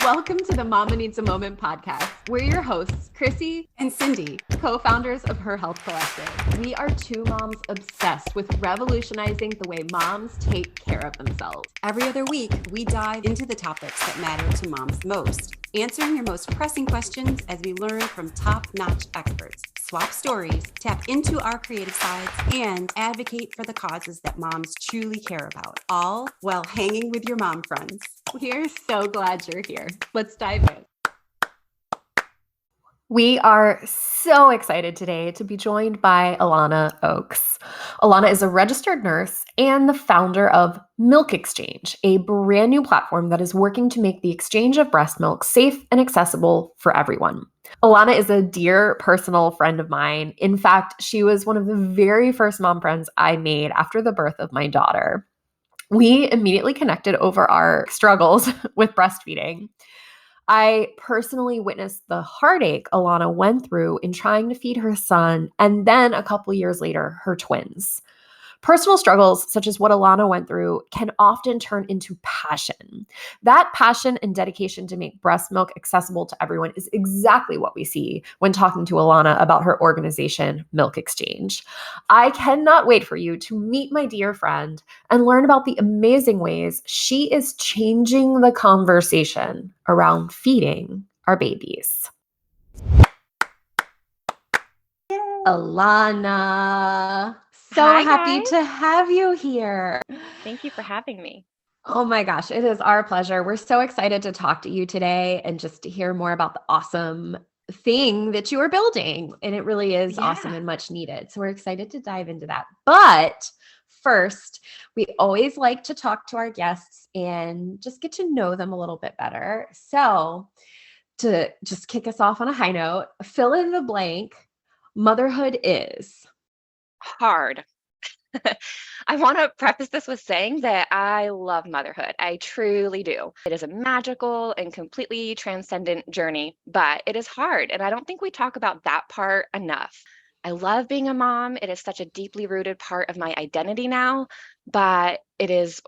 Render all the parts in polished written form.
Welcome to the Mama Needs a Moment podcast. We're your hosts, Chrissy and Cindy, co-founders of Her Health Collective. We are two moms obsessed with revolutionizing the way moms take care of themselves. Every other week, we dive into the topics that matter to moms most, answering your most pressing questions as we learn from top-notch experts, swap stories, tap into our creative sides, and advocate for the causes that moms truly care about, all while hanging with your mom friends. We're so glad you're here. Let's dive in. We are so excited today to be joined by Alanna Oaks. Alanna is a registered nurse and the founder of MilkXChange, a brand new platform that is working to make the exchange of breast milk safe and accessible for everyone. Alanna is a dear personal friend of mine. In fact, she was one of the very first mom friends I made after the birth of my daughter. We immediately connected over our struggles with breastfeeding. I personally witnessed the heartache Alanna went through in trying to feed her son, and then a couple years later, her twins. Personal struggles, such as what Alanna went through, can often turn into passion. That passion and dedication to make breast milk accessible to everyone is exactly what we see when talking to Alanna about her organization, MilkXChange. I cannot wait for you to meet my dear friend and learn about the amazing ways she is changing the conversation around feeding our babies. Alanna, so Hi, happy guys. to have you here. Thank you for having me. Oh my gosh, it is our pleasure. We're so excited to talk to you today and just to hear more about the awesome thing that you are building. And it really is awesome and much needed. So we're excited to dive into that. But first, we always like to talk to our guests and just get to know them a little bit better. So to just kick us off on a high note, fill in the blank, motherhood is. Hard. I want to preface this with saying that I love motherhood. I truly do. It is a magical and completely transcendent journey, but it is hard. And I don't think we talk about that part enough. I love being a mom. It is such a deeply rooted part of my identity now, but it is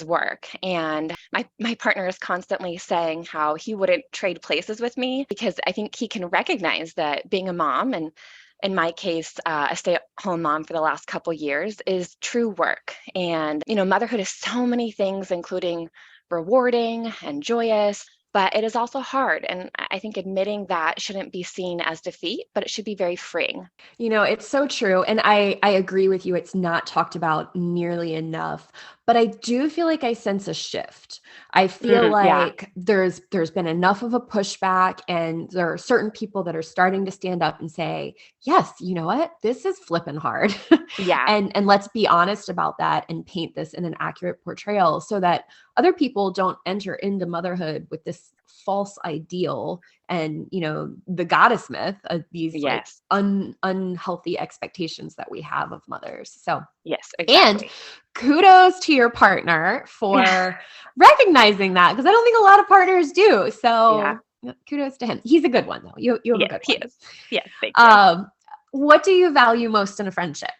work. And my partner is constantly saying how he wouldn't trade places with me because I think he can recognize that being a mom, and in my case, a stay-at-home mom for the last couple years, is true work. And, motherhood is so many things, including rewarding and joyous, but it is also hard. And I think admitting that shouldn't be seen as defeat, but it should be very freeing. It's so true. And I agree with you. It's not talked about nearly enough, but I do feel like I sense a shift. I feel Yeah. like there's been enough of a pushback, and there are certain people that are starting to stand up and say, yes, you know what? This is flipping hard. Yeah. And let's be honest about that and paint this in an accurate portrayal so that other people don't enter into motherhood with this false ideal and the goddess myth of these Yes. unhealthy expectations that we have of mothers. So Yes, and exactly. kudos to your partner for recognizing that, because I don't think a lot of partners do. So kudos to him. He's a good one though. You have a Yes, good he one. is. Yes, thank you. What do you value most in a friendship?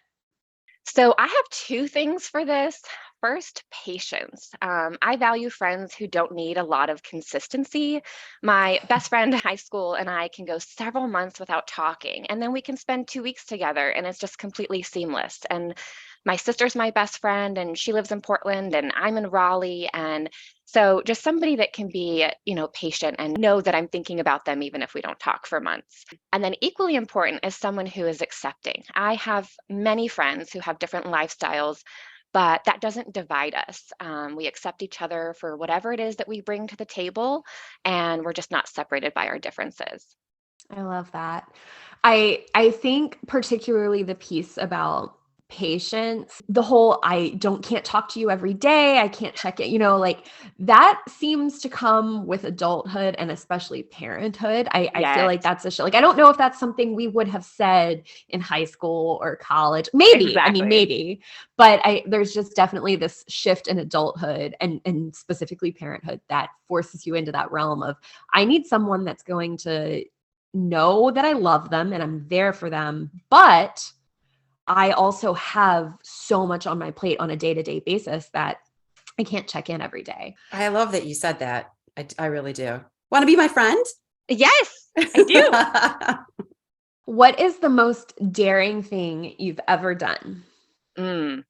So I have two things for this. First, patience. I value friends who don't need a lot of consistency. My best friend in high school and I can go several months without talking, and then we can spend 2 weeks together, and it's just completely seamless. And my sister's my best friend, and she lives in Portland, and I'm in Raleigh. And so just somebody that can be, patient and know that I'm thinking about them even if we don't talk for months. And then equally important is someone who is accepting. I have many friends who have different lifestyles, but that doesn't divide us. We accept each other for whatever it is that we bring to the table, and we're just not separated by our differences. I love that. I think particularly the piece about patience, the whole can't talk to you every day, I can't check it, like that seems to come with adulthood and especially parenthood. I feel like Yes, that's like, I don't know if that's something we would have said in high school or college. Maybe, I mean, exactly. maybe, but there's just definitely this shift in adulthood and specifically parenthood that forces you into that realm of, I need someone that's going to know that I love them and I'm there for them, but I also have so much on my plate on a day-to-day basis that I can't check in every day. I love that you said that. I really do. Want to be my friend? Yes, I do. What is the most daring thing you've ever done? Mm.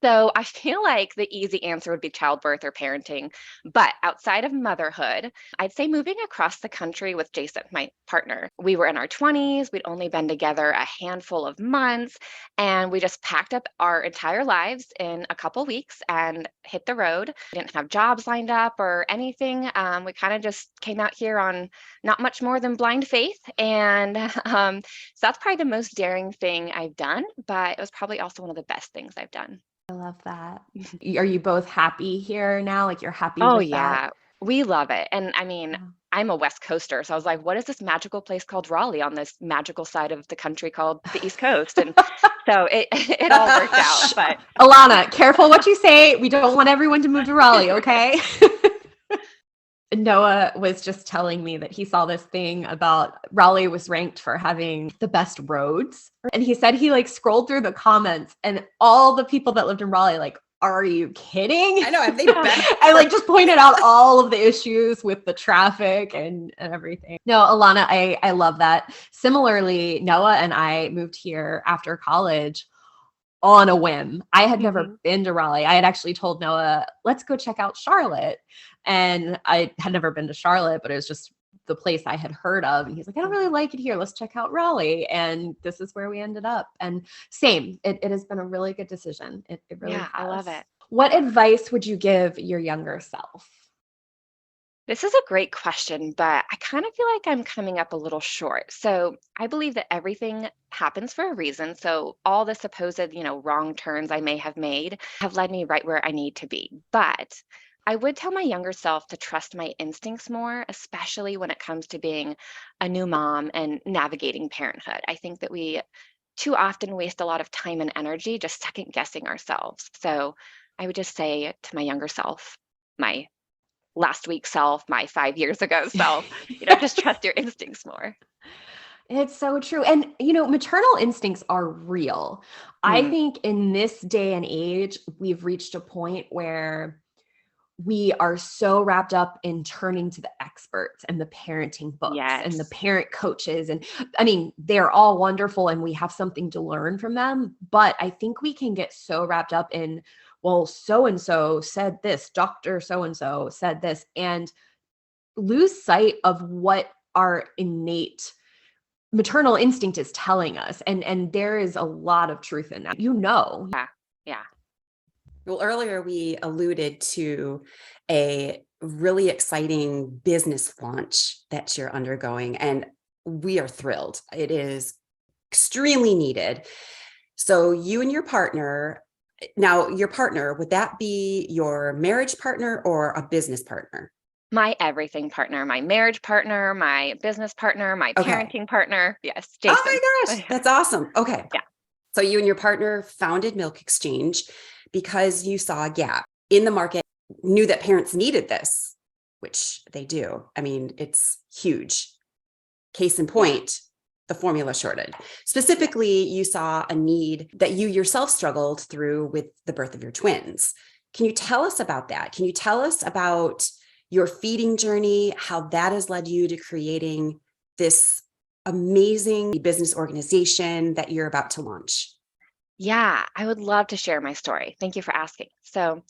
So I feel like the easy answer would be childbirth or parenting. But outside of motherhood, I'd say moving across the country with Jason, my partner. We were in our 20s. We'd only been together a handful of months. And we just packed up our entire lives in a couple weeks and hit the road. We didn't have jobs lined up or anything. We kind of just came out here on not much more than blind faith. And so that's probably the most daring thing I've done. But it was probably also one of the best things I've done. I love that. Are you both happy here now? Like you're happy Oh, with that? yeah. We love it. And I mean, Yeah. I'm a West Coaster. So I was like, what is this magical place called Raleigh on this magical side of the country called the East Coast? And so it, it all worked out. But Alanna, careful what you say. We don't want everyone to move to Raleigh, okay? Noah was just telling me that he saw this thing about Raleigh was ranked for having the best roads. And he said he like scrolled through the comments and all the people that lived in Raleigh, like, are you kidding? I know. Have they been? I like just pointed out all of the issues with the traffic and everything. No, Alanna, I love that. Similarly, Noah and I moved here after college on a whim. I had never been to Raleigh. I had actually told Noah, let's go check out Charlotte. And I had never been to Charlotte, but it was just the place I had heard of. And he's like, I don't really like it here. Let's check out Raleigh. And this is where we ended up. And same, it has been a really good decision. It really yeah, has. I love it. What advice would you give your younger self? This is a great question, but I kind of feel like I'm coming up a little short. So I believe that everything happens for a reason. So all the supposed, wrong turns I may have made have led me right where I need to be. But I would tell my younger self to trust my instincts more, especially when it comes to being a new mom and navigating parenthood. I think that we too often waste a lot of time and energy just second guessing ourselves. So I would just say to my younger self, my last week's self, my 5 years ago self, just trust your instincts more. It's so true. And, maternal instincts are real. I think in this day and age, we've reached a point where we are so wrapped up in turning to the experts and the parenting books and the Yes. parent coaches. And I mean, they're all wonderful and we have something to learn from them. But I think we can get so wrapped up in, well, so-and-so said this, Dr. So-and-so said this, and lose sight of what our innate maternal instinct is telling us. And there is a lot of truth in that. Yeah. Well, earlier we alluded to a really exciting business launch that you're undergoing, and we are thrilled. It is extremely needed. So you and your partner, now your partner, would that be your marriage partner or a business partner? My everything partner, my marriage partner, my business partner, my parenting partner. Yes, Jason. Oh my gosh, that's awesome. Okay. Yeah. So you and your partner founded MilkXChange because you saw a gap in the market, knew that parents needed this, which they do. I mean, it's huge. Case in point, the formula shortage. Specifically, you saw a need that you yourself struggled through with the birth of your twins. Can you tell us about that? Can you tell us about your feeding journey, how that has led you to creating this amazing business organization that you're about to launch? Yeah, I would love to share my story. Thank you for asking. So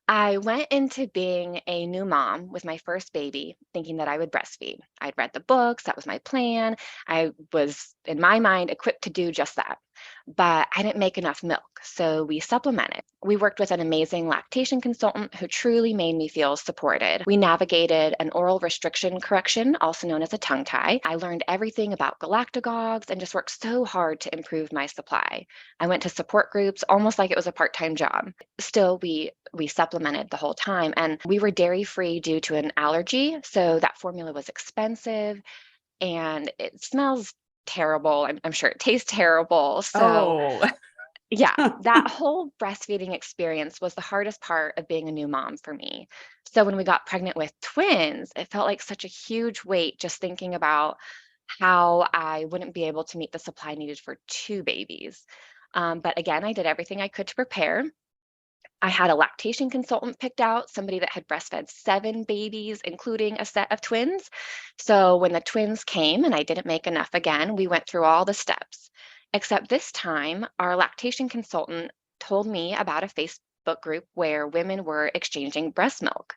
I went into being a new mom with my first baby thinking that I would breastfeed. I'd read the books, that was my plan. I was, in my mind, equipped to do just that. But I didn't make enough milk, so we supplemented. We worked with an amazing lactation consultant who truly made me feel supported. We navigated an oral restriction correction, also known as a tongue tie. I learned everything about galactagogues and just worked so hard to improve my supply. I went to support groups almost like it was a part-time job. Still, we supplemented the whole time, and we were dairy-free due to an allergy, so that formula was expensive and it smells terrible. I'm sure it tastes terrible. So yeah, that whole breastfeeding experience was the hardest part of being a new mom for me. So when we got pregnant with twins, it felt like such a huge weight just thinking about how I wouldn't be able to meet the supply needed for two babies. But again, I did everything I could to prepare. I had a lactation consultant picked out, somebody that had breastfed 7 babies, including a set of twins. So when the twins came and I didn't make enough again, we went through all the steps. Except this time, our lactation consultant told me about a Facebook group where women were exchanging breast milk.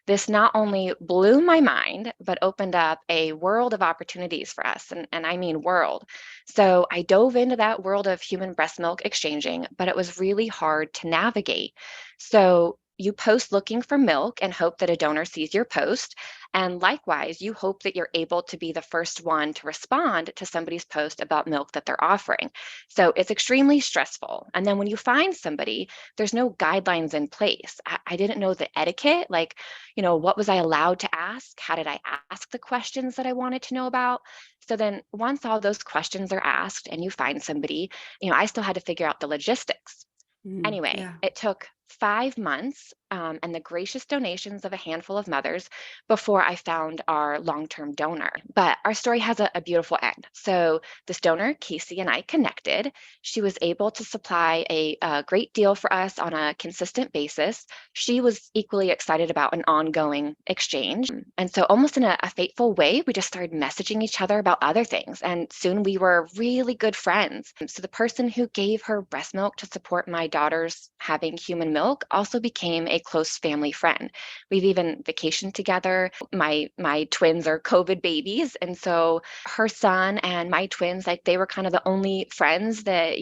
This not only blew my mind, but opened up a world of opportunities for us. And I mean world. So I dove into that world of human breast milk exchanging, but it was really hard to navigate. So you post looking for milk and hope that a donor sees your post. And likewise, you hope that you're able to be the first one to respond to somebody's post about milk that they're offering. So it's extremely stressful. And then when you find somebody, there's no guidelines in place. I didn't know the etiquette, like, what was I allowed to ask? How did I ask the questions that I wanted to know about? So then once all those questions are asked and you find somebody, I still had to figure out the logistics. Anyway, Yeah. it took 5 months and the gracious donations of a handful of mothers before I found our long-term donor. But our story has a beautiful end. So this donor, Casey, and I connected. She was able to supply a great deal for us on a consistent basis. She was equally excited about an ongoing exchange. And so almost in a fateful way, we just started messaging each other about other things. And soon we were really good friends. So the person who gave her breast milk to support my daughter's having human milk also became a close family friend. We've even vacationed together. My twins are COVID babies, and so her son and my twins, like, they were kind of the only friends that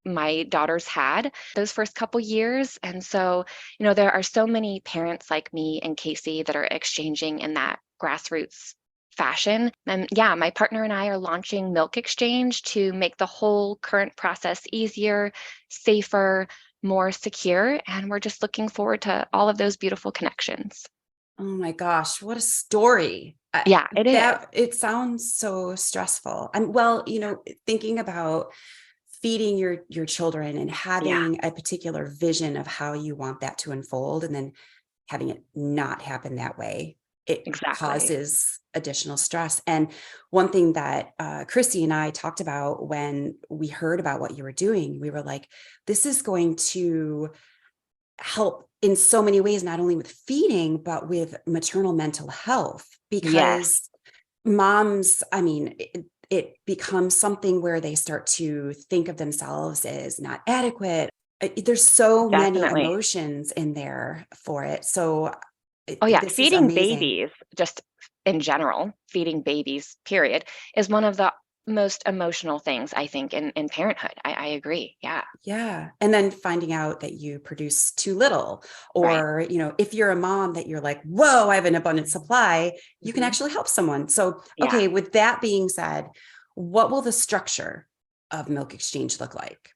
my daughters had those first couple years. And so there are so many parents like me and Casey that are exchanging in that grassroots fashion. And yeah, my partner and I are launching MilkXChange to make the whole current process easier, safer, more secure. And we're just looking forward to all of those beautiful connections. Oh my gosh, what a story. Yeah, it is. It sounds so stressful. And well, thinking about feeding your children and Yeah, having a particular vision of how you want that to unfold, and then having it not happen that way, it exactly. causes additional stress. And one thing that Christy and I talked about when we heard about what you were doing, we were like, this is going to help in so many ways, not only with feeding, but with maternal mental health, Yes, because moms, I mean, it becomes something where they start to think of themselves as not adequate. There's so many definitely. emotions in there for it. So Oh, yeah. this is Feeding amazing. babies, just in general, feeding babies, period, is one of the most emotional things, I think, in parenthood. I agree. Yeah. Yeah. And then finding out that you produce too little, Right. or, if you're a mom that you're like, whoa, I have an abundant supply, you can Mhm. actually help someone. So, Yeah. okay, with that being said, what will the structure of MilkXChange look like?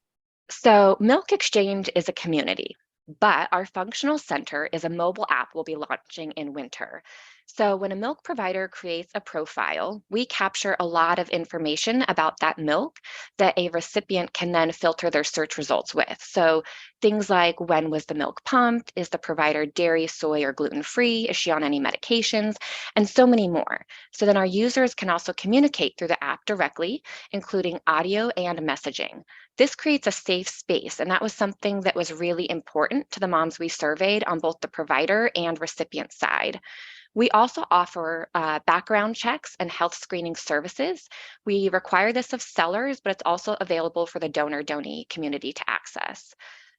So, MilkXChange is a community, but our functional center is a mobile app we'll be launching in winter. So, when a milk provider creates a profile, we capture a lot of information about that milk that a recipient can then filter their search results with. So, things like, when was the milk pumped? Is the provider dairy, soy, or gluten free? Is she on any medications? And so many more. So, then our users can also communicate through the app directly, including audio and messaging. This creates a safe space, and that was something that was really important to the moms we surveyed on both the provider and recipient side. We also offer background checks and health screening services. We require this of sellers, but it's also available for the donor-donee community to access.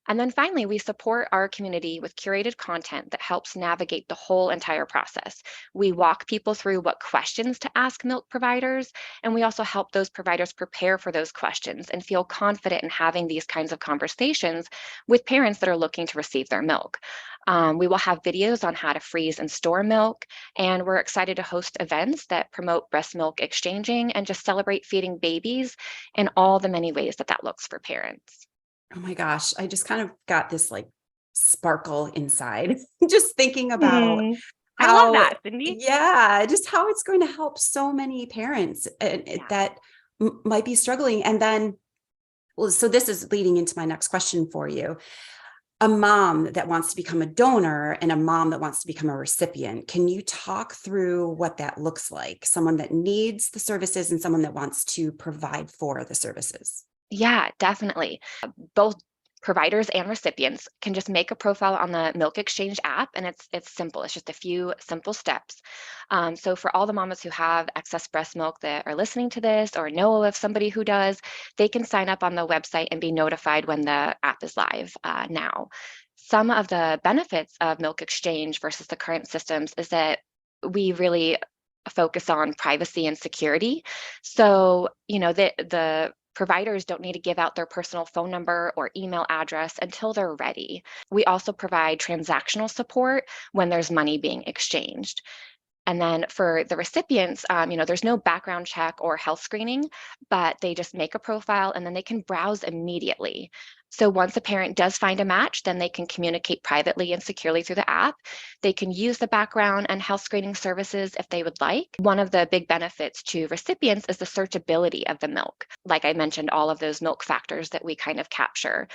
And then finally, we support our community with curated content that helps navigate the whole entire process. We walk people through what questions to ask milk providers, and we also help those providers prepare for those questions and feel confident in having these kinds of conversations with parents that are looking to receive their milk. We will have videos on how to freeze and store milk, and we're excited to host events that promote breast milk exchanging and just celebrate feeding babies in all the many ways that that looks for parents. Oh my gosh, I just kind of got this like sparkle inside, just thinking about Hmm. I love how, that, Cindy. yeah, just how it's going to help so many parents Yeah. that might be struggling. And then, well, so this is leading into my next question for you. A mom that wants to become a donor and a mom that wants to become a recipient, can you talk through what that looks like? Someone that needs the services and someone that wants to provide for the services. Yeah, definitely. Both providers and recipients can just make a profile on the MilkXChange app, and it's simple. It's just a few simple steps. So for all the mamas who have excess breast milk that are listening to this or know of somebody who does, they can sign up on the website and be notified when the app is live now. Some of the benefits of MilkXChange versus the current systems is that we really focus on privacy and security. So, the providers don't need to give out their personal phone number or email address until they're ready. We also provide transactional support when there's money being exchanged. And then for the recipients, there's no background check or health screening, but they just make a profile and then they can browse immediately. So once a parent does find a match, then they can communicate privately and securely through the app. They can use the background and health screening services if they would like. One of the big benefits to recipients is the searchability of the milk. Like I mentioned, all of those milk factors that we kind of capture.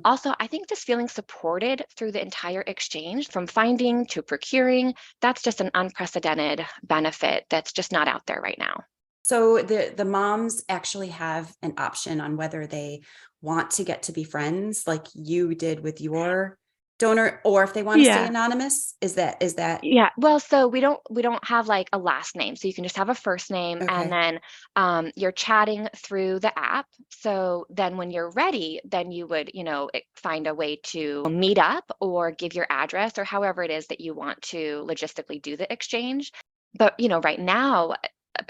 Also, I think just feeling supported through the entire exchange, from finding to procuring, that's just an unprecedented benefit that's just not out there right now. So the moms actually have an option on whether they want to get to be friends like you did with your donor, or if they want to stay anonymous. Is that Yeah. Well, so we don't have like a last name. So you can just have a first name, and okay? then you're chatting through the app. So then when you're ready, then you would, find a way to meet up or give your address or however it is that you want to logistically do the exchange. But, right now,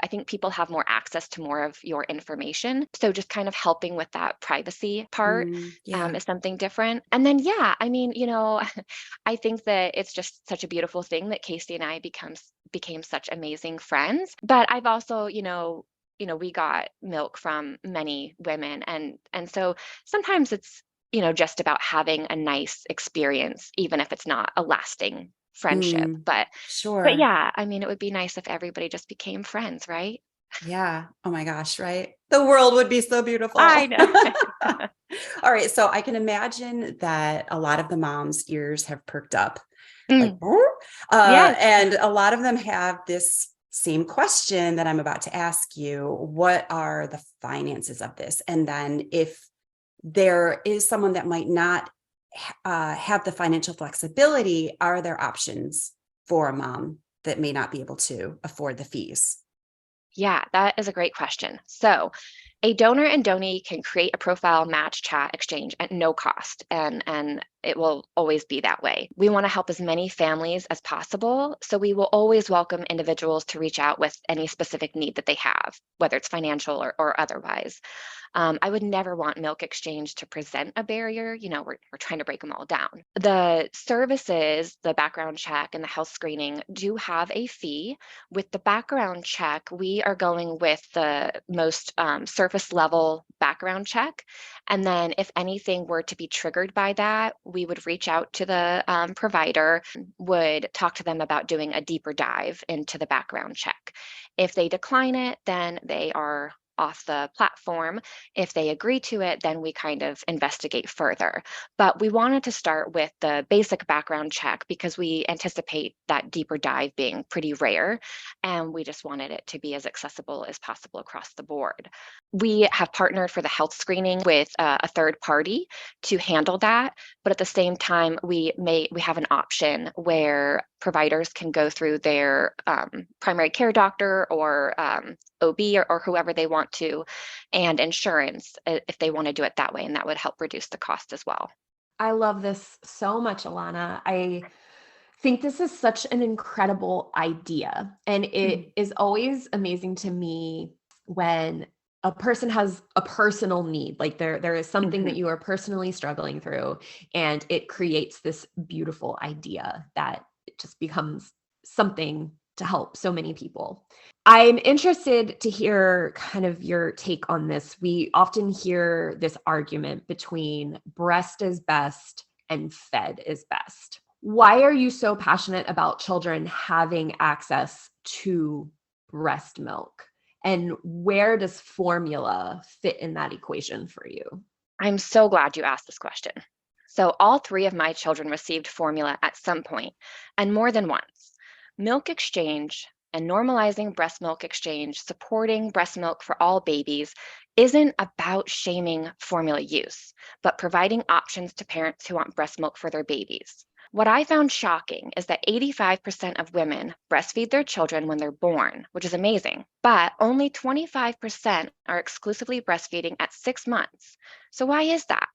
I think people have more access to more of your information. So just kind of helping with that privacy part Yeah. is something different. And then, yeah, I mean, I think that it's just such a beautiful thing that Casey and I became such amazing friends. But I've also, we got milk from many women, and so sometimes it's, just about having a nice experience, even if it's not a lasting friendship. But Sure. yeah, I mean, it would be nice if everybody just became friends, right? Yeah. Oh my gosh, right? The world would be so beautiful. I know. All right. So I can imagine that a lot of the moms' ears have perked up, like, Mm, yes. and a lot of them have this same question that I'm about to ask you. What are the finances of this? And then if there is someone that might not have the financial flexibility, are there options for a mom that may not be able to afford the fees? Yeah, that is a great question. So, a donor and donee can create a profile, match, chat, exchange at no cost, and it will always be that way. We want to help as many families as possible, so we will always welcome individuals to reach out with any specific need that they have, whether it's financial or otherwise. I would never want MilkXChange to present a barrier. We're trying to break them all down. The services, the background check and the health screening, do have a fee. With the background check, we are going with the most surface level background check. And then if anything were to be triggered by that, we would reach out to the provider, would talk to them about doing a deeper dive into the background check. If they decline it, then they are off the platform. If they agree to it, then we kind of investigate further. But we wanted to start with the basic background check because we anticipate that deeper dive being pretty rare, and we just wanted it to be as accessible as possible across the board. We have partnered for the health screening with a third party to handle that, but at the same time, we have an option where providers can go through their primary care doctor or OB or whoever they want to, and insurance if they want to do it that way, and that would help reduce the cost as well. I love this so much, Alanna. I think this is such an incredible idea. And Mm. it is always amazing to me when a person has a personal need, like there is something that Mhm. you are personally struggling through, and it creates this beautiful idea that it just becomes something to help so many people. I'm interested to hear kind of your take on this. We often hear this argument between breast is best and fed is best. Why are you so passionate about children having access to breast milk? And where does formula fit in that equation for you? I'm so glad you asked this question. So, all three of my children received formula at some point, and more than once. MilkXChange and normalizing breast milk exchange, supporting breast milk for all babies, isn't about shaming formula use, but providing options to parents who want breast milk for their babies. What I found shocking is that 85% of women breastfeed their children when they're born, which is amazing, but only 25% are exclusively breastfeeding at 6 months. So why is that?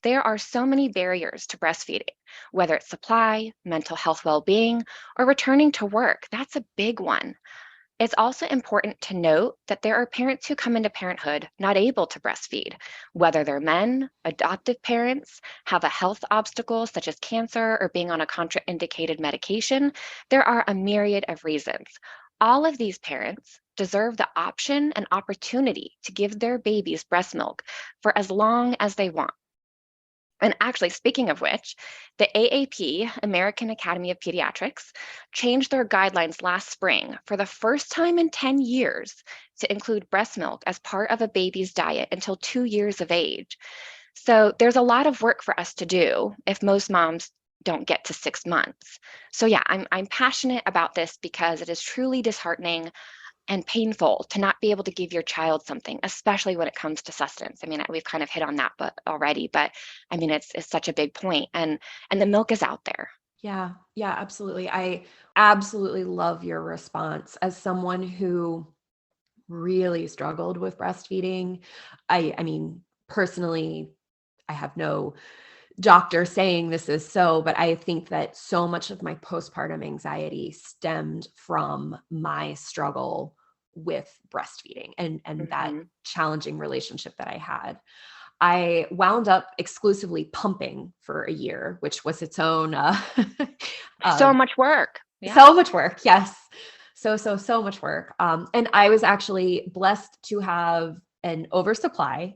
There are so many barriers to breastfeeding, whether it's supply, mental health well-being, or returning to work. That's a big one. It's also important to note that there are parents who come into parenthood not able to breastfeed, whether they're men, adoptive parents, have a health obstacle such as cancer or being on a contraindicated medication. There are a myriad of reasons. All of these parents deserve the option and opportunity to give their babies breast milk for as long as they want. And actually, speaking of which, the AAP, American Academy of Pediatrics, changed their guidelines last spring for the first time in 10 years to include breast milk as part of a baby's diet until 2 years of age. So there's a lot of work for us to do if most moms don't get to 6 months. So yeah, I'm passionate about this because it is truly disheartening and painful to not be able to give your child something, especially when it comes to sustenance. I mean, we've kind of hit on that but already, but I mean, it's such a big point, and the milk is out there. Yeah, yeah, absolutely. I absolutely love your response as someone who really struggled with breastfeeding. I mean, personally, I have no doctor saying this is so, but I think that so much of my postpartum anxiety stemmed from my struggle with breastfeeding and that Mhm. challenging relationship that I had. I wound up exclusively pumping for a year, which was its own uh, So much work. Yeah. so much work. Yes. So much work. And I was actually blessed to have an oversupply.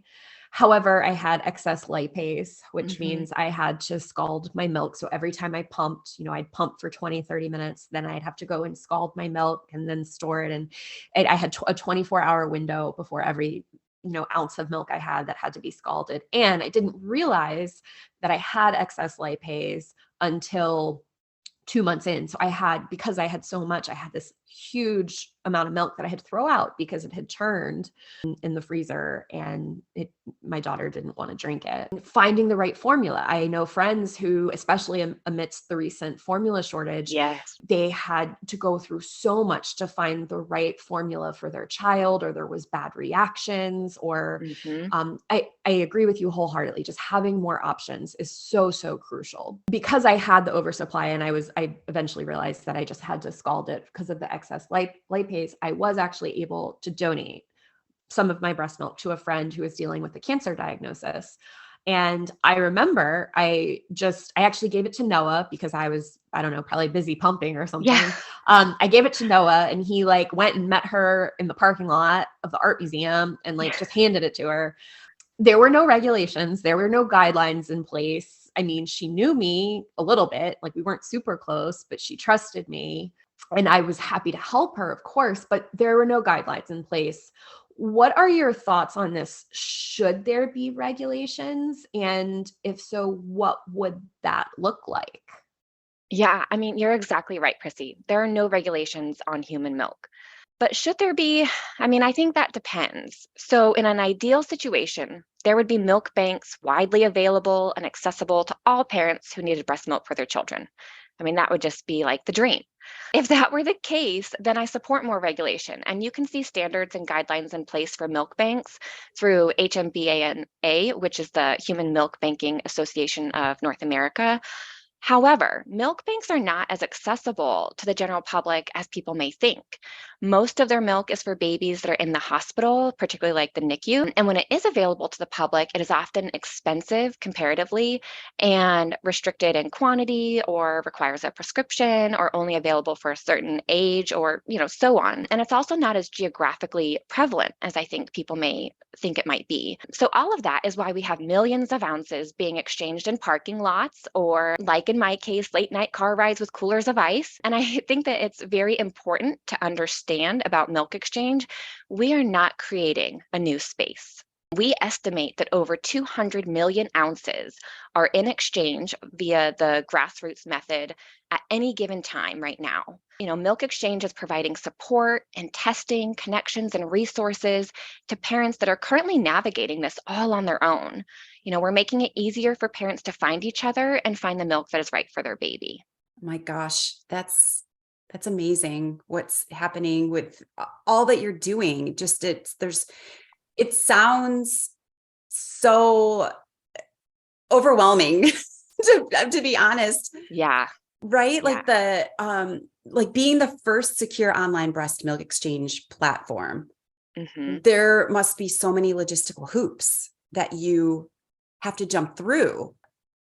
However, I had excess lipase, which Mhm. means I had to scald my milk. So every time I pumped, I'd pump for 20, 30 minutes. Then I'd have to go and scald my milk and then store it. And I had a 24-hour window before every ounce of milk I had to be scalded. And I didn't realize that I had excess lipase until 2 months in. So because I had so much, I had this huge amount of milk that I had to throw out because it had turned in the freezer and my daughter didn't want to drink it. Finding the right formula. I know friends who, especially amidst the recent formula shortage, Yes. they had to go through so much to find the right formula for their child, or there was bad reactions, or Mhm. I agree with you wholeheartedly. Just having more options is so crucial. Because I had the oversupply and I eventually realized that I just had to scald it because of the excess lipase, I was actually able to donate some of my breast milk to a friend who was dealing with a cancer diagnosis. And I remember I actually gave it to Noah because I was, I don't know, probably busy pumping or Yeah. something. I gave it to Noah and he went and met her in the parking lot of the art museum and just handed it to her. There were no regulations. There were no guidelines in place. I mean, she knew me a little bit, we weren't super close, but she trusted me. And I was happy to help her, of course, but there were no guidelines in place. What are your thoughts on this? Should there be regulations? And if so, what would that look like? Yeah, I mean, you're exactly right, Chrissy. There are no regulations on human milk. But should there be? I mean, I think that depends. So, in an ideal situation, there would be milk banks widely available and accessible to all parents who needed breast milk for their children. I mean, that would just be like the dream. If that were the case, then I support more regulation. And you can see standards and guidelines in place for milk banks through HMBANA, which is the Human Milk Banking Association of North America. However, milk banks are not as accessible to the general public as people may think. Most of their milk is for babies that are in the hospital, particularly like the NICU. And when it is available to the public, it is often expensive comparatively and restricted in quantity or requires a prescription or only available for a certain age or, so on. And it's also not as geographically prevalent as I think people may think it might be. So all of that is why we have millions of ounces being exchanged in parking lots or, like in my case, late night car rides with coolers of ice. And I think that it's very important to understand about milk exchange. We are not creating a new space. We estimate that over 200 million ounces are in exchange via the grassroots method at any given time right now. MilkXChange is providing support and testing, connections, and resources to parents that are currently navigating this all on their own. We're making it easier for parents to find each other and find the milk that is right for their baby. My gosh, that's amazing what's happening with all that you're doing. It sounds so overwhelming to be honest. Yeah. Right? Yeah. Like being the first secure online breast milk exchange platform. Mm-hmm. There must be so many logistical hoops that you have to jump through,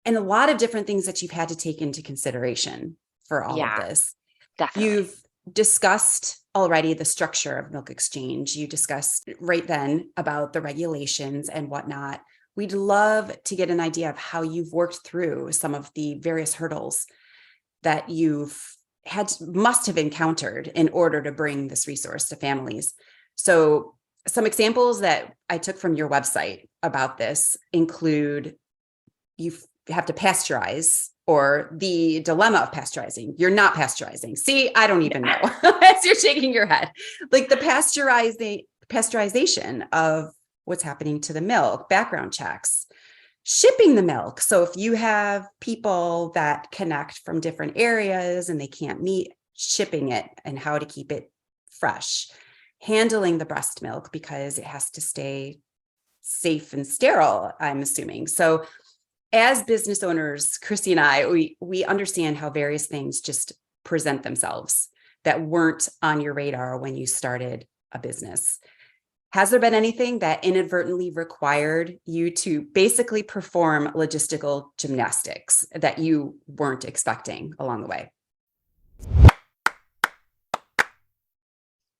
and a lot of different things that you've had to take into consideration for all of this. Definitely. You've discussed already the structure of MilkXChange. You discussed right then about the regulations and whatnot. We'd love to get an idea of how you've worked through some of the various hurdles that must have encountered in order to bring this resource to families. So some examples that I took from your website about this include you have to pasteurize, or the dilemma of pasteurizing. You're not pasteurizing. See, I don't even know as you're shaking your head. Like the pasteurization of what's happening to the milk, background checks, shipping the milk. So if you have people that connect from different areas and they can't meet, shipping it and how to keep it fresh, handling the breast milk because it has to stay safe and sterile, I'm assuming. So as business owners, Christy and I, we understand how various things just present themselves that weren't on your radar when you started a business. Has there been anything that inadvertently required you to basically perform logistical gymnastics that you weren't expecting along the way?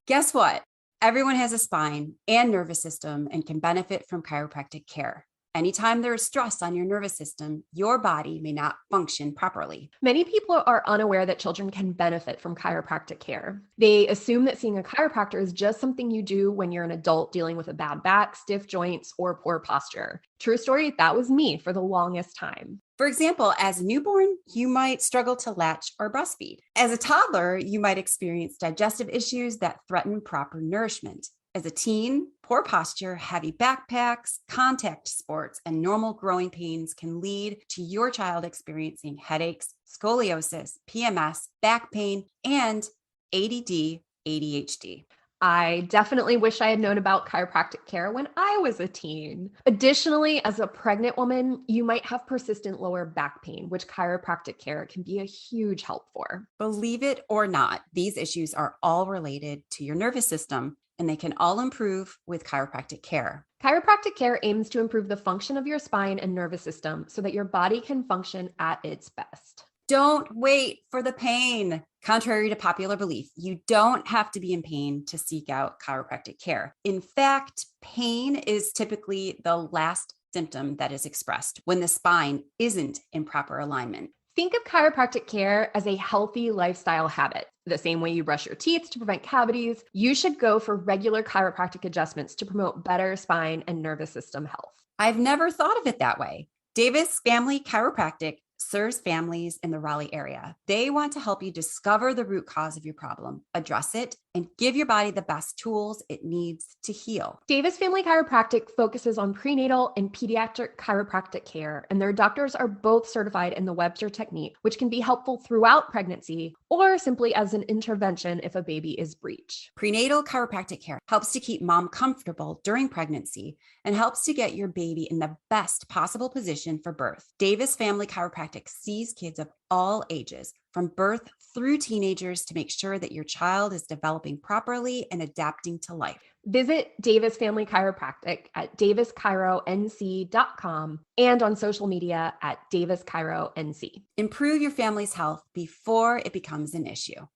Guess what? Everyone has a spine and nervous system and can benefit from chiropractic care. Anytime there is stress on your nervous system, your body may not function properly. Many people are unaware that children can benefit from chiropractic care. They assume that seeing a chiropractor is just something you do when you're an adult dealing with a bad back, stiff joints, or poor posture. True story, that was me for the longest time. For example, as a newborn, you might struggle to latch or breastfeed. As a toddler, you might experience digestive issues that threaten proper nourishment. As a teen, poor posture, heavy backpacks, contact sports, and normal growing pains can lead to your child experiencing headaches, scoliosis, PMS, back pain, and ADD, ADHD. I definitely wish I had known about chiropractic care when I was a teen. Additionally, as a pregnant woman, you might have persistent lower back pain, which chiropractic care can be a huge help for. Believe it or not, these issues are all related to your nervous system, and they can all improve with chiropractic care. Chiropractic care aims to improve the function of your spine and nervous system so that your body can function at its best. Don't wait for the pain. Contrary to popular belief, you don't have to be in pain to seek out chiropractic care. In fact, pain is typically the last symptom that is expressed when the spine isn't in proper alignment. Think of chiropractic care as a healthy lifestyle habit. The same way you brush your teeth to prevent cavities, you should go for regular chiropractic adjustments to promote better spine and nervous system health. I've never thought of it that way. Davis Family Chiropractic serves families in the Raleigh area. They want to help you discover the root cause of your problem, address it, and give your body the best tools it needs to heal. Davis Family Chiropractic focuses on prenatal and pediatric chiropractic care, and their doctors are both certified in the Webster technique, which can be helpful throughout pregnancy or simply as an intervention if a baby is breech. Prenatal chiropractic care helps to keep mom comfortable during pregnancy and helps to get your baby in the best possible position for birth. Davis Family Chiropractic sees kids of all ages, from birth through teenagers, to make sure that your child is developing properly and adapting to life. Visit Davis Family Chiropractic at davischiro.nc.com and on social media at davischiro.nc. Improve your family's health before it becomes an issue.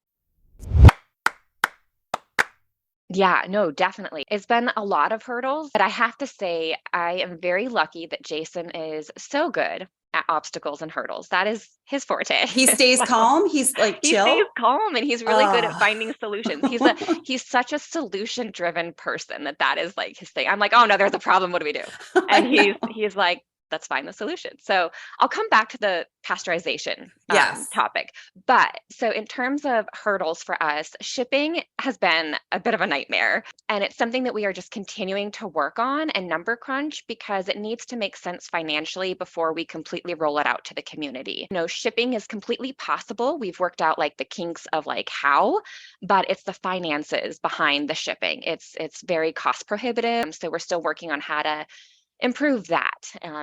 Yeah, no, definitely. It's been a lot of hurdles, but I have to say I am very lucky that Jason is so good at obstacles and hurdles. That is his forte. He stays calm. He's like He stays chill. calm, and he's really good at Oh. finding solutions. He's such a solution-driven person that is like his thing. I'm like, oh no, there's a problem. What do we do? And he's like, let's find the solution. So I'll come back to the pasteurization Yes. topic. But so in terms of hurdles for us, shipping has been a bit of a nightmare. And it's something that we are just continuing to work on and number crunch because it needs to make sense financially before we completely roll it out to the community. Shipping is completely possible. We've worked out like the kinks of like how, but it's the finances behind the shipping. It's very cost prohibitive. So we're still working on how to improve that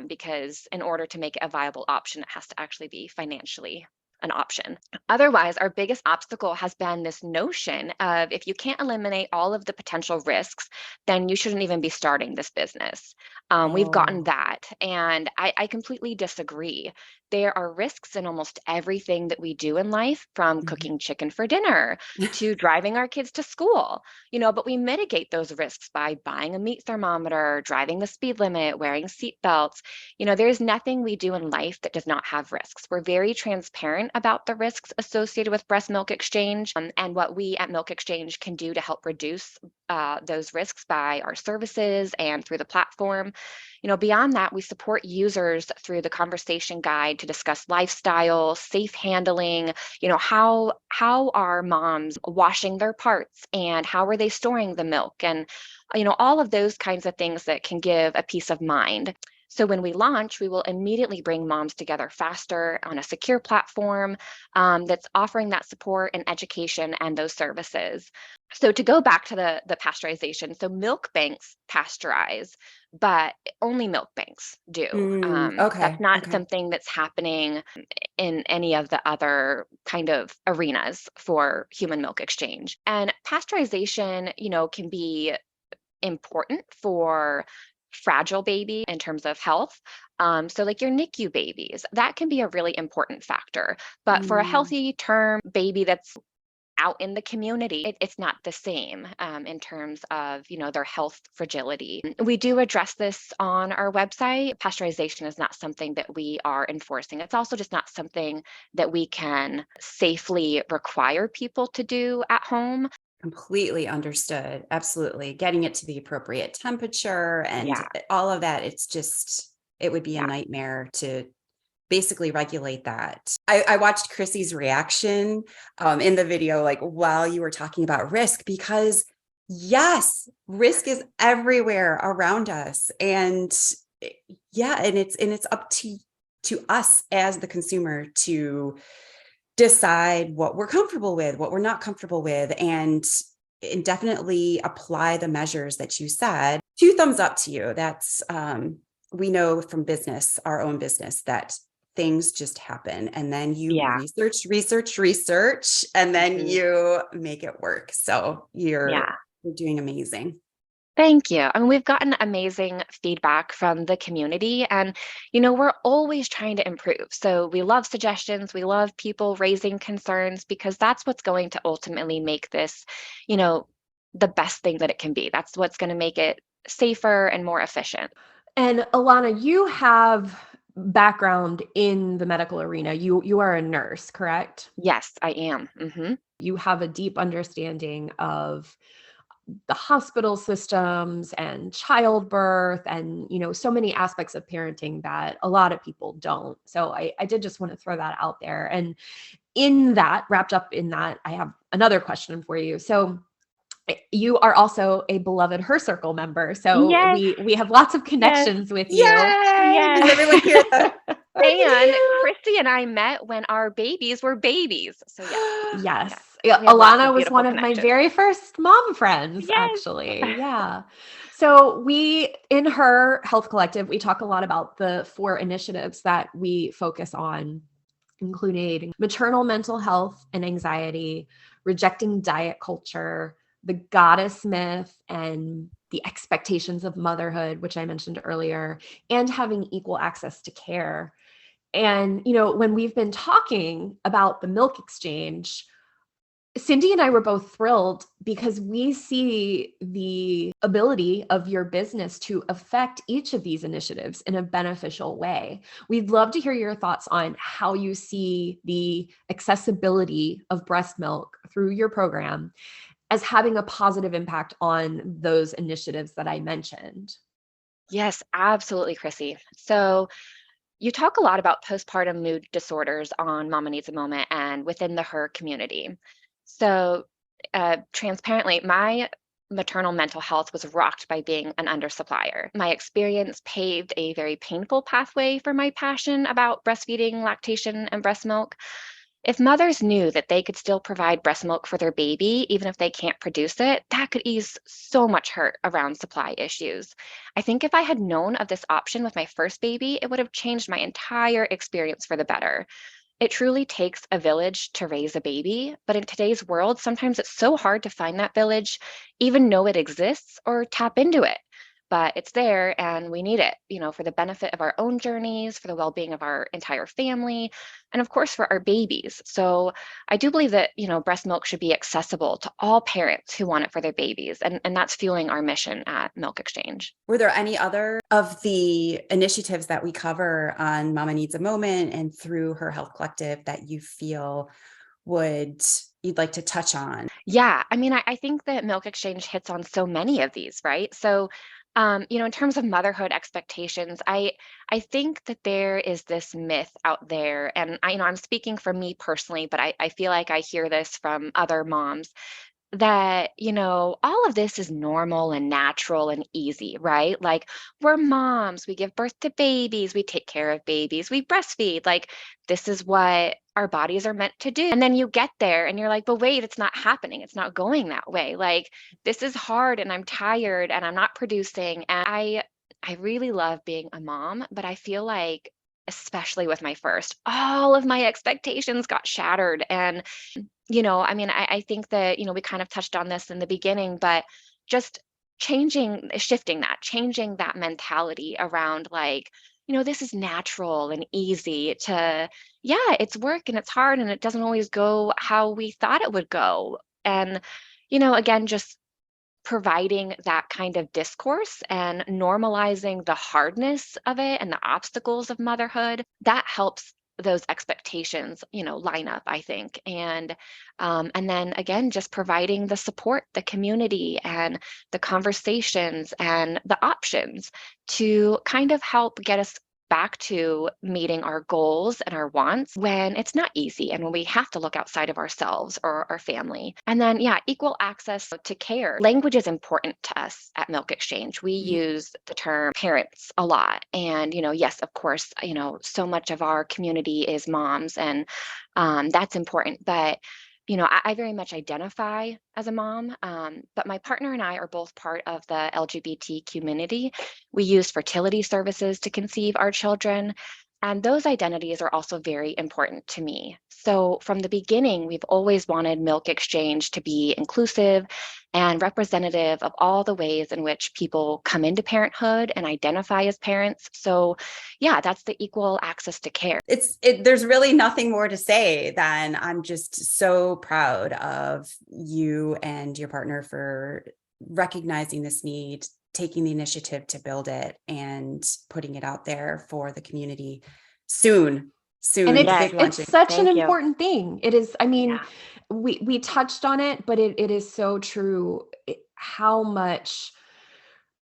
because in order to make it a viable option, it has to actually be financially an option. Otherwise, our biggest obstacle has been this notion of if you can't eliminate all of the potential risks, then you shouldn't even be starting this business. We've gotten that, and I completely disagree. There are risks in almost everything that we do in life, from cooking chicken for dinner to driving our kids to school, but we mitigate those risks by buying a meat thermometer, driving the speed limit, wearing seat belts. There's nothing we do in life that does not have risks. We're very transparent about the risks associated with breast milk exchange and what we at MilkXChange can do to help reduce those risks by our services and through the platform. Beyond that, we support users through the conversation guide to discuss lifestyle, safe handling, how are moms washing their parts and how are they storing the milk, and all of those kinds of things that can give a peace of mind. So when we launch, we will immediately bring moms together faster on a secure platform that's offering that support and education and those services. So to go back to the pasteurization, so milk banks pasteurize, but only milk banks do. Okay. That's not something that's happening in any of the other kind of arenas for human milk exchange. And pasteurization, can be important for fragile baby in terms of health. So like your NICU babies, that can be a really important factor. But for a healthy term baby that's out in the community, it's not the same in terms of, their health fragility. We do address this on our website. Pasteurization is not something that we are enforcing. It's also just not something that we can safely require people to do at home. Completely understood. Absolutely. Getting it to the appropriate temperature and all of that. It would be a nightmare to basically regulate that. I watched Chrissy's reaction in the video, like while you were talking about risk, because yes, risk is everywhere around us. And and it's up to us as the consumer to decide what we're comfortable with, what we're not comfortable with, and definitely apply the measures that you said. 2 thumbs up to you. That's, we know from business, our own business, that things just happen. And then you research, and then you make it work. So you're doing amazing. Thank you. I mean, we've gotten amazing feedback from the community, and we're always trying to improve. So we love suggestions, we love people raising concerns, because that's what's going to ultimately make this, the best thing that it can be. That's what's going to make it safer and more efficient. And Alanna, you have background in the medical arena. You are a nurse, correct? Yes, I am. Mm-hmm. You have a deep understanding of the hospital systems and childbirth and, so many aspects of parenting that a lot of people don't. So I did just want to throw that out there. And wrapped up in that, I have another question for you. So you are also a beloved Her Circle member. So we have lots of connections with you. Yes. Does everyone hear that? And Christy and I met when our babies were babies. So yes. Alanna was one of my very first mom friends, actually. Yeah. So we, in Her Health Collective, we talk a lot about the 4 initiatives that we focus on, including maternal mental health and anxiety, rejecting diet culture, the goddess myth, and the expectations of motherhood, which I mentioned earlier, and having equal access to care. And, when we've been talking about the milk exchange, Cindy and I were both thrilled because we see the ability of your business to affect each of these initiatives in a beneficial way. We'd love to hear your thoughts on how you see the accessibility of breast milk through your program as having a positive impact on those initiatives that I mentioned. Yes, absolutely, Chrissy. So you talk a lot about postpartum mood disorders on Mama Needs a Moment and within the her community. So, transparently, my maternal mental health was rocked by being an undersupplier. My experience paved a very painful pathway for my passion about breastfeeding, lactation, and breast milk. If mothers knew that they could still provide breast milk for their baby, even if they can't produce it, that could ease so much hurt around supply issues. I think if I had known of this option with my first baby, it would have changed my entire experience for the better. It truly takes a village to raise a baby, but in today's world, sometimes it's so hard to find that village, even know it exists or tap into it. But it's there and we need it, for the benefit of our own journeys, for the well being of our entire family, and of course for our babies. So I do believe that, breast milk should be accessible to all parents who want it for their babies. And that's fueling our mission at MilkXChange. Were there any other of the initiatives that we cover on Mama Needs a Moment and through Her Health Collective that you feel you'd like to touch on? Yeah, I mean, I think that MilkXChange hits on so many of these, right? So, in terms of motherhood expectations, I think that there is this myth out there, and I'm speaking for me personally, but I feel like I hear this from other moms that, all of this is normal and natural and easy, right? Like, we're moms, we give birth to babies, we take care of babies, we breastfeed. Like, this is what our bodies are meant to do. And then you get there and you're like, but wait, it's not happening. It's not going that way. Like, this is hard and I'm tired and I'm not producing. And I really love being a mom, but I feel like, especially with my first, all of my expectations got shattered. And I mean, I think that, we kind of touched on this in the beginning, but just changing that mentality around like, this is natural and easy to, yeah, it's work and it's hard and it doesn't always go how we thought it would go. And, again, just providing that kind of discourse and normalizing the hardness of it and the obstacles of motherhood, that helps those expectations, line up, I think. And then again, just providing the support, the community and the conversations and the options to kind of help get us back to meeting our goals and our wants when it's not easy and when we have to look outside of ourselves or our family. And then, yeah, equal access to care. Language is important to us at MilkXChange. We use the term parents a lot. And, yes, of course, so much of our community is moms and that's important. But I very much identify as a mom, but my partner and I are both part of the LGBT community. We use fertility services to conceive our children, and those identities are also very important to me. So from the beginning, we've always wanted MilkXChange to be inclusive and representative of all the ways in which people come into parenthood and identify as parents. So yeah, that's the equal access to care. There's really nothing more to say than I'm just so proud of you and your partner for recognizing this need, taking the initiative to build it and putting it out there for the community soon. And Big it's launching. such an Thank you. important thing. It is, I mean, Yeah. we touched on it, but it is so true how much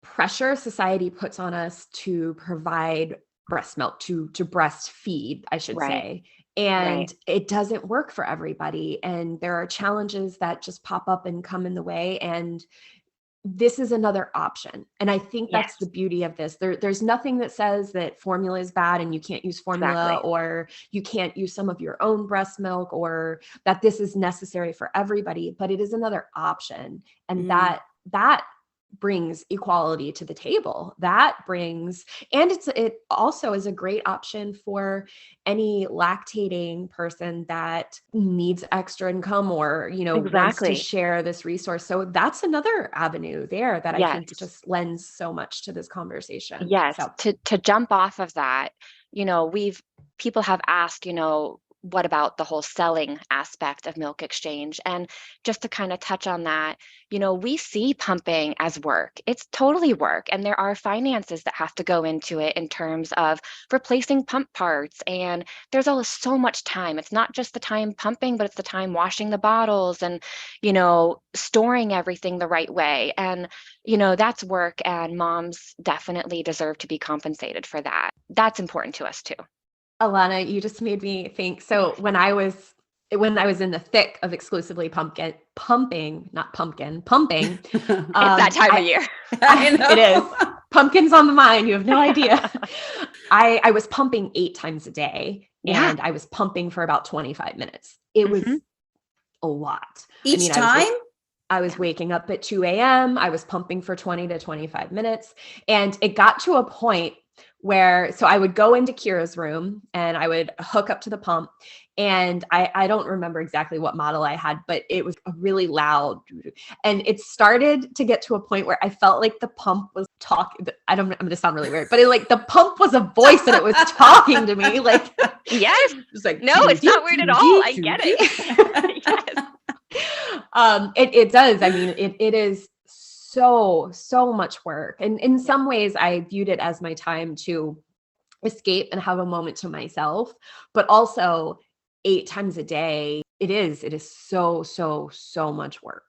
pressure society puts on us to provide breast milk, to breastfeed, I should Right. say. And Right. it doesn't work for everybody. And there are challenges that just pop up and come in the way. And this is another option. And I think that's the Yes, beauty of this. There's nothing that says that formula is bad and you can't use formula exactly. or you can't use some of your own breast milk or that this is necessary for everybody, but it is another option. And that brings equality to the table. That brings, and it also is a great option for any lactating person that needs extra income or, wants to Exactly. share this resource. So that's another avenue there that I think Yes. just lends so much to this conversation. Yes. So To jump off of that, we've people have asked, what about the whole selling aspect of MilkXChange? And just to kind of touch on that, we see pumping as work. It's totally work. And there are finances that have to go into it in terms of replacing pump parts. And there's always so much time. It's not just the time pumping, but it's the time washing the bottles and, storing everything the right way. And, that's work. And moms definitely deserve to be compensated for that. That's important to us too. Alanna, you just made me think. So when I was in the thick of exclusively pumping, It's that time of year. I know. It is. Pumpkins on the mind. You have no idea. I was pumping 8 times a day, and I was pumping for about 25 minutes. It was a lot. Each time? I was waking up at 2 a.m. I was pumping for 20 to 25 minutes. And it got to a point where, so I would go into Kira's room and I would hook up to the pump, and I don't remember exactly what model I had, but it was a really loud, and it started to get to a point where I felt like the pump was talking. I'm going to sound really weird, but the pump was a voice and it was talking to me. Like, yes. It's like, no, it's not weird at all. I get it. Yes. It does. I mean, it is so much work. And in some ways I viewed it as my time to escape and have a moment to myself, but also 8 times a day, it is so much work.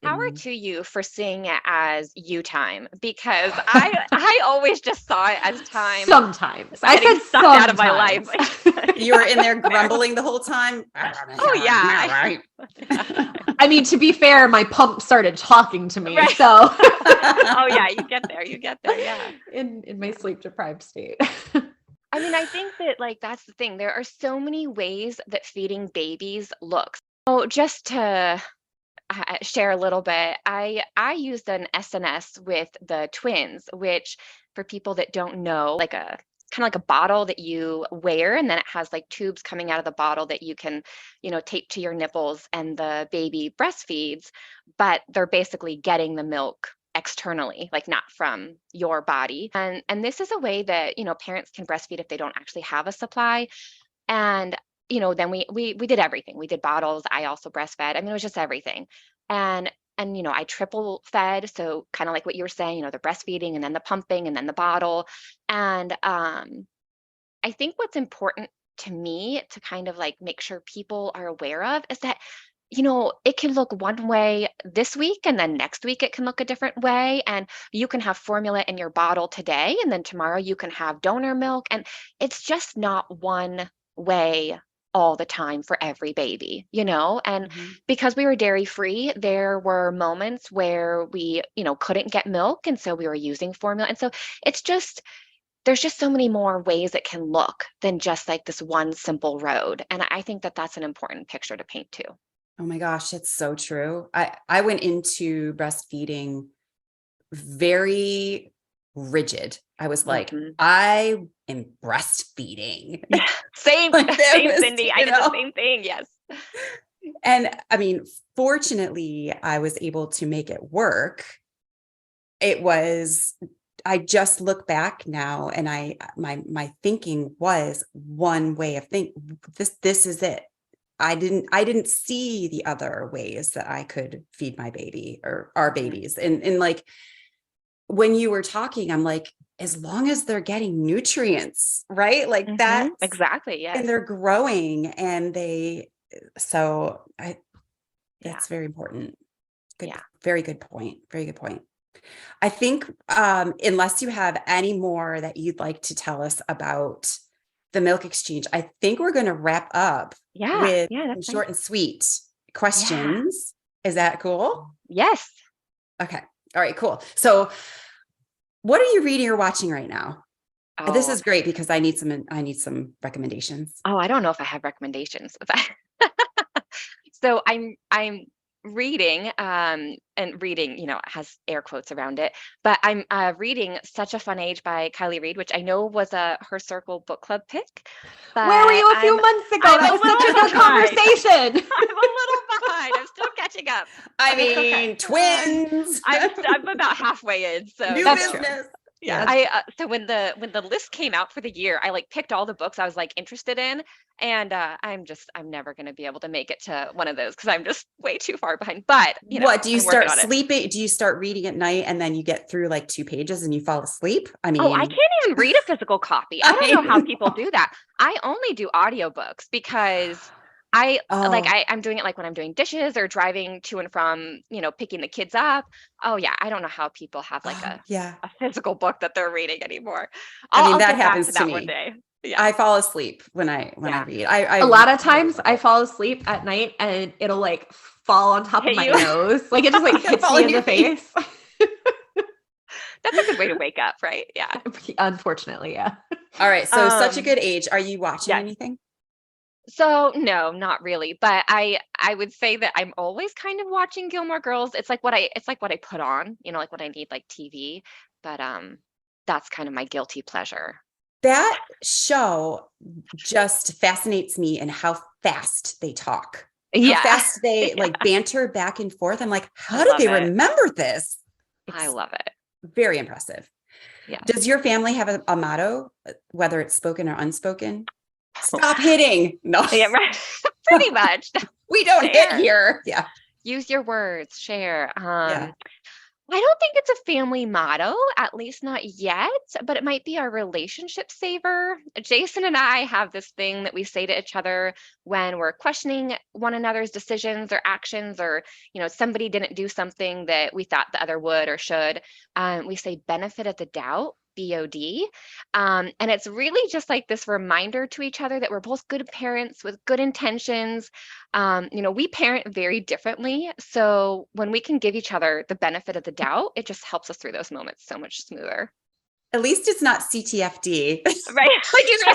Power to you for seeing it as you time, because I always just saw it as time. Sometimes I said sucked out of my life. You were in there grumbling the whole time. Oh yeah, right. I mean, to be fair, my pump started talking to me, right. So. Oh yeah, you get there. Yeah. In my sleep deprived state. I mean, I think that that's the thing. There are so many ways that feeding babies looks. Oh, just to share a little bit, I used an SNS with the twins, which for people that don't know, kind of like a bottle that you wear, and then it has tubes coming out of the bottle that you can, tape to your nipples, and the baby breastfeeds, but they're basically getting the milk externally, not from your body. And this is a way that, parents can breastfeed if they don't actually have a supply. And, then we did everything. We did bottles. I also breastfed. I mean, it was just everything. And I triple fed. So kind of like what you were saying, the breastfeeding and then the pumping and then the bottle. And I think what's important to me to kind of make sure people are aware of is that it can look one way this week, and then next week it can look a different way. And you can have formula in your bottle today, and then tomorrow you can have donor milk. And it's just not one way all the time for every baby, and because we were dairy free, there were moments where we, couldn't get milk. And so we were using formula. And so there's just so many more ways it can look than just this one simple road. And I think that that's an important picture to paint too. Oh my gosh, it's so true. I went into breastfeeding very rigid. I was like, I am breastfeeding. Yeah. Same, Cindy. I did the same thing. Yes. And I mean, fortunately, I was able to make it work. I just look back now, and my thinking was one way of thinking. This is it. I didn't see the other ways that I could feed my baby or our babies. And when you were talking, I'm like, as long as they're getting nutrients, right? That. Exactly. Yes. And they're growing, and that's very important. Good. Yeah. Very good point. Very good point. I think, unless you have any more that you'd like to tell us about the MilkXChange, I think we're going to wrap up with some short and sweet questions. Yeah. Is that cool? Yes. Okay. All right, cool. So what are you reading or watching right now? Oh. This is great because I need some recommendations. Oh, I don't know if I have recommendations. So I'm reading, and reading, has air quotes around it, but I'm reading Such a Fun Age by Kylie Reed, which I know was a Her Circle book club pick. Where were you a few months ago? That was such a good conversation. I'm a little behind. I'm still catching up. I mean, twins. I'm about halfway in. So new business. Yeah. So when the list came out for the year, I like picked all the books I was like interested in. And I'm never going to be able to make it to one of those because I'm just way too far behind. But, What do you I'm working start on it. sleeping? Do you start reading at night and then you get through like 2 pages and you fall asleep? I mean, Oh, I can't even read a physical copy. I don't know how people do that. I only do audiobooks because I'm doing it like when I'm doing dishes or driving to and from, picking the kids up. Oh yeah, I don't know how people have like a physical book that they're reading anymore. I'll that get back happens to to that me. one day. Yeah. I fall asleep when I read. A lot of times I fall asleep at night and it'll like fall on top of my nose. Like it just like hits me in the face. That's a good way to wake up, right? Yeah. Unfortunately, yeah. All right. So such a good age. Are you watching anything? So no, not really. But I would say that I'm always kind of watching Gilmore Girls. It's like what I put on, like when I need like TV. But that's kind of my guilty pleasure. That show just fascinates me in how fast they talk. How fast they like banter back and forth. I'm like, how did they remember this? I love it. Very impressive. Yeah. Does your family have a motto, whether it's spoken or unspoken? Stop hitting. No. Yeah, right. Pretty much. We don't hit here. Yeah. Use your words, share. I don't think it's a family motto, at least not yet, but it might be our relationship saver. Jason and I have this thing that we say to each other when we're questioning one another's decisions or actions, or, somebody didn't do something that we thought the other would or should. We say benefit of the doubt. BOD. And it's really just like this reminder to each other that we're both good parents with good intentions. We parent very differently. So when we can give each other the benefit of the doubt, it just helps us through those moments so much smoother. At least it's not CTFD. Right. Like you're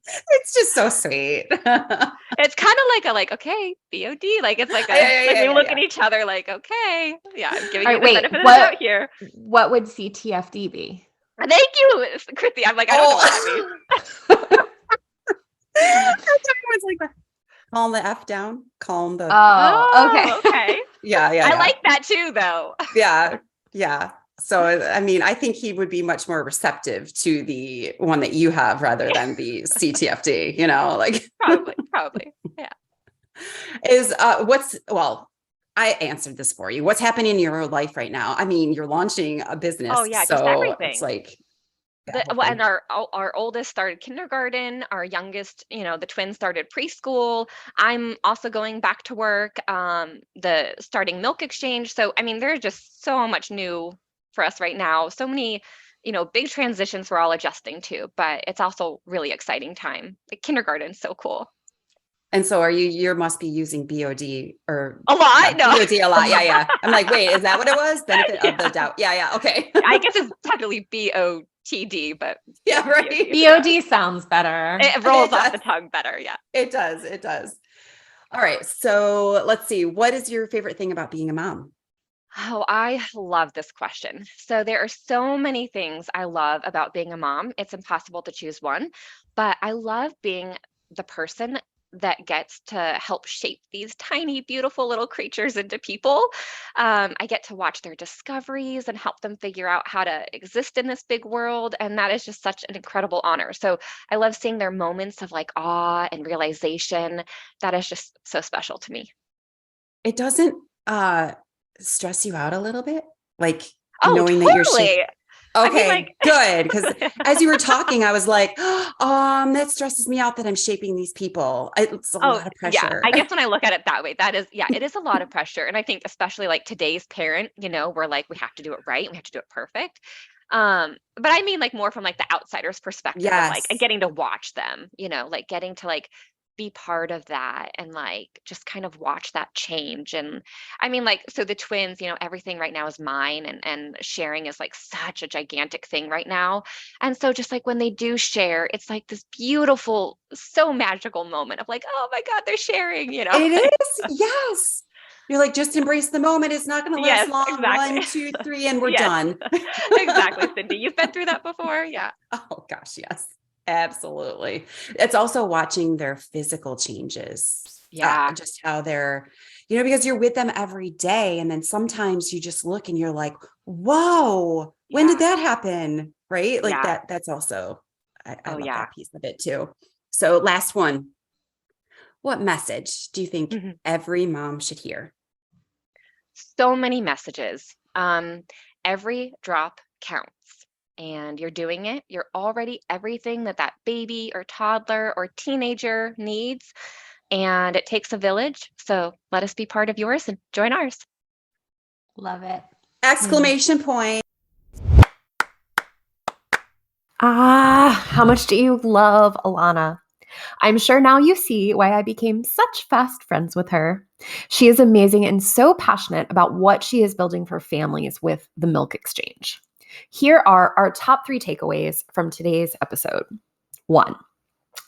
it's just so sweet. It's kind of like okay, BOD. Like it's like we look at each other like, okay, I'm giving you the benefit of the doubt here. What would CTFD be? Thank you, Christy. I'm like, I don't know what that means. I was like, calm the F down. Calm the. Oh, okay. Yeah. I like that too, though. Yeah. So, I mean, I think he would be much more receptive to the one that you have rather than the CTFD, like. Probably. Yeah. I answered this for you. What's happening in your life right now? I mean, you're launching a business. Oh yeah, so just everything. It's like. And our oldest started kindergarten. Our youngest, the twins started preschool. I'm also going back to work. The starting MilkXChange. So I mean, there's just so much new for us right now. So many, big transitions we're all adjusting to. But it's also really exciting time. Like kindergarten's so cool. And so you must be using BOD or a lot. No, BOD a lot. Yeah. I'm like, wait, is that what it was? Benefit of the doubt. Yeah. Okay. I guess it's technically BOTD, but yeah, right. BOD sounds better. It rolls off the tongue better. Yeah, it does. All right. So let's see. What is your favorite thing about being a mom? Oh, I love this question. So there are so many things I love about being a mom. It's impossible to choose one, but I love being the person that gets to help shape these tiny, beautiful little creatures into people. I get to watch their discoveries and help them figure out how to exist in this big world. And that is just such an incredible honor. So I love seeing their moments of like awe and realization. That is just so special to me. It doesn't stress you out a little bit? Like totally. knowing that you're okay, good. Because as you were talking, I was like, that stresses me out that I'm shaping these people. It's a lot of pressure. Yeah, I guess when I look at it that way, it is a lot of pressure. And I think especially like today's parent, we're like, we have to do it right. We have to do it perfect. But I mean like more from like the outsider's perspective of like getting to watch them, like getting to like be part of that and like just kind of watch that change. And I mean like, so the twins, everything right now is mine, and sharing is like such a gigantic thing right now. And so just like when they do share, it's like this beautiful, so magical moment of like, oh my God, they're sharing, It is. Yes. You're like, just embrace the moment. It's not going to last long. Exactly. 1, 2, 3, and we're done. Exactly, Cindy. You've been through that before. Yeah. Oh gosh. Yes. Absolutely. It's also watching their physical changes, Yeah. Just how they're, because you're with them every day. And then sometimes you just look and you're like, whoa, when did that happen? Right? Like Yeah. that's also, I love Yeah. that piece of it too. So last one, what message do you think every mom should hear? So many messages. Every drop counts, and you're doing it. You're already everything that baby or toddler or teenager needs, and it takes a village. So let us be part of yours and join ours. Love it. Exclamation point. How much do you love Alanna? I'm sure now you see why I became such fast friends with her. She is amazing and so passionate about what she is building for families with the MilkXChange. Here are our top 3 takeaways from today's episode. 1.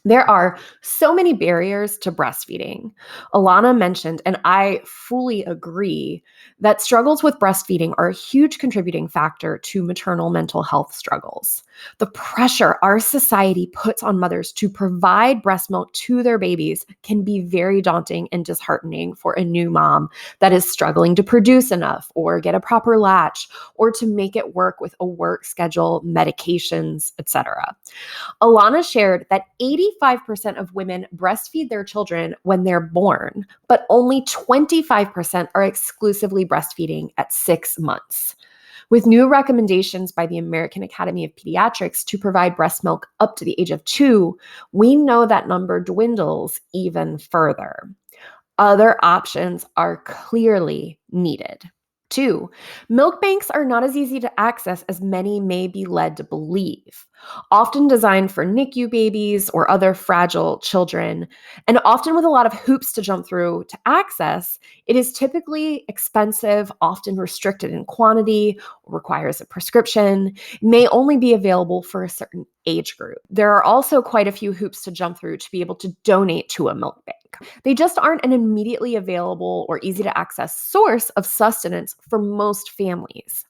There are so many barriers to breastfeeding. Alanna mentioned, and I fully agree, that struggles with breastfeeding are a huge contributing factor to maternal mental health struggles. The pressure our society puts on mothers to provide breast milk to their babies can be very daunting and disheartening for a new mom that is struggling to produce enough or get a proper latch or to make it work with a work schedule, medications, etc. Alanna shared that 85% of women breastfeed their children when they're born, but only 25% are exclusively breastfeeding at 6 months. With new recommendations by the American Academy of Pediatrics to provide breast milk up to the age of 2, we know that number dwindles even further. Other options are clearly needed. 2, milk banks are not as easy to access as many may be led to believe. Often designed for NICU babies or other fragile children, and often with a lot of hoops to jump through to access, it is typically expensive, often restricted in quantity, requires a prescription, may only be available for a certain age group. There are also quite a few hoops to jump through to be able to donate to a milk bank. They just aren't an immediately available or easy to access source of sustenance for most families.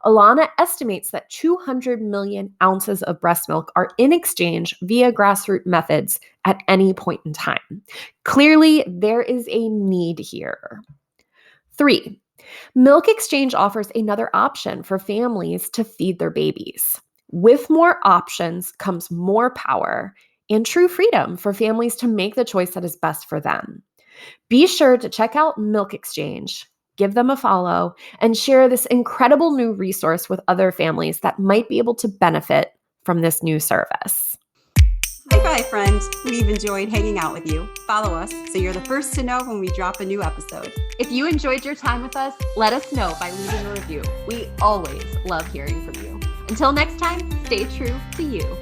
Alanna estimates that 200 million ounces of breast milk are in exchange via grassroots methods at any point in time. Clearly, there is a need here. 3, MilkXChange offers another option for families to feed their babies. With more options comes more power and true freedom for families to make the choice that is best for them. Be sure to check out MilkXChange, give them a follow, and share this incredible new resource with other families that might be able to benefit from this new service. Bye, friend. We've enjoyed hanging out with you. Follow us so you're the first to know when we drop a new episode. If you enjoyed your time with us, let us know by leaving a review. We always love hearing from you. Until next time, stay true to you.